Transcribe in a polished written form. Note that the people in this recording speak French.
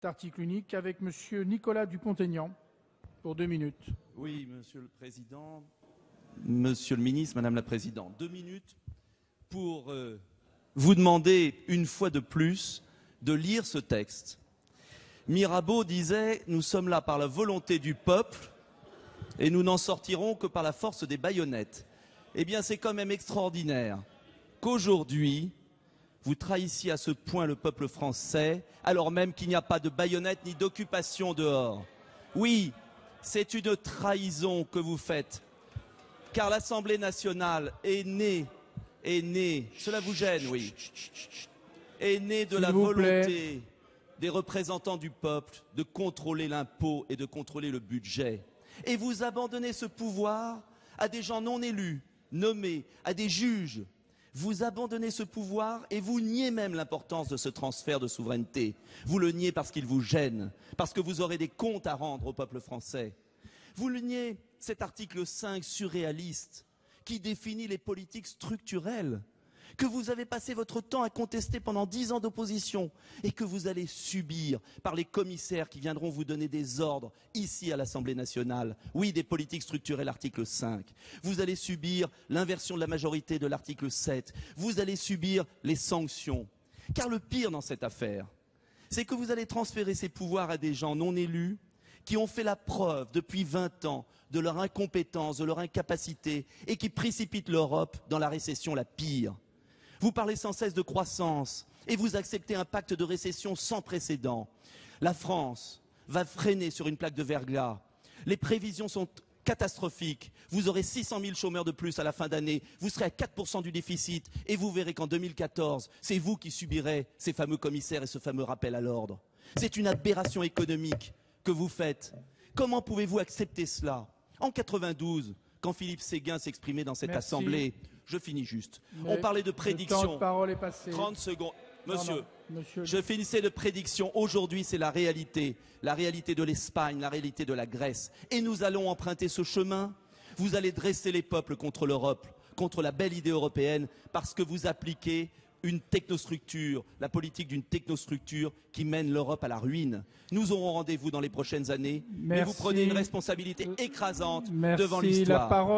Article unique avec Monsieur Nicolas Dupont-Aignan pour 2 minutes. Oui, Monsieur le Président, Monsieur le Ministre, Madame la Présidente, 2 minutes pour vous demander une fois de plus de lire ce texte. Mirabeau disait « Nous sommes là par la volonté du peuple et nous n'en sortirons que par la force des baïonnettes ». Eh bien, c'est quand même extraordinaire qu'aujourd'hui, vous trahissiez à ce point le peuple français, alors même qu'il n'y a pas de baïonnettes ni d'occupation dehors. Oui, c'est une trahison que vous faites, car l'Assemblée nationale est née, cela vous gêne, oui, est née de la volonté des représentants du peuple de contrôler l'impôt et de contrôler le budget. Et vous abandonnez ce pouvoir à des gens non élus, nommés, à des juges. Vous abandonnez ce pouvoir et vous niez même l'importance de ce transfert de souveraineté. Vous le niez parce qu'il vous gêne, parce que vous aurez des comptes à rendre au peuple français. Vous le niez, cet article 5 surréaliste qui définit les politiques structurelles que vous avez passé votre temps à contester pendant 10 ans d'opposition et que vous allez subir par les commissaires qui viendront vous donner des ordres ici à l'Assemblée nationale. Oui, des politiques structurelles, article 5. Vous allez subir l'inversion de la majorité de l'article 7. Vous allez subir les sanctions. Car le pire dans cette affaire, c'est que vous allez transférer ces pouvoirs à des gens non élus qui ont fait la preuve depuis 20 ans de leur incompétence, de leur incapacité et qui précipitent l'Europe dans la récession la pire. Vous parlez sans cesse de croissance et vous acceptez un pacte de récession sans précédent. La France va freiner sur une plaque de verglas. Les prévisions sont catastrophiques. Vous aurez 600 000 chômeurs de plus à la fin d'année. Vous serez à 4% du déficit et vous verrez qu'en 2014, c'est vous qui subirez ces fameux commissaires et ce fameux rappel à l'ordre. C'est une aberration économique que vous faites. Comment pouvez-vous accepter cela? En 92, quand Philippe Séguin s'exprimait dans cette Assemblée, je finis juste. On parlait de prédiction. Le temps de parole est passé. 30 secondes. Monsieur, Monsieur, je finissais de prédiction. Aujourd'hui, c'est la réalité de l'Espagne, la réalité de la Grèce. Et nous allons emprunter ce chemin. Vous allez dresser les peuples contre l'Europe, contre la belle idée européenne, parce que vous appliquez une technostructure, la politique d'une technostructure qui mène l'Europe à la ruine. Nous aurons rendez-vous dans les prochaines années, mais vous prenez une responsabilité écrasante devant l'histoire.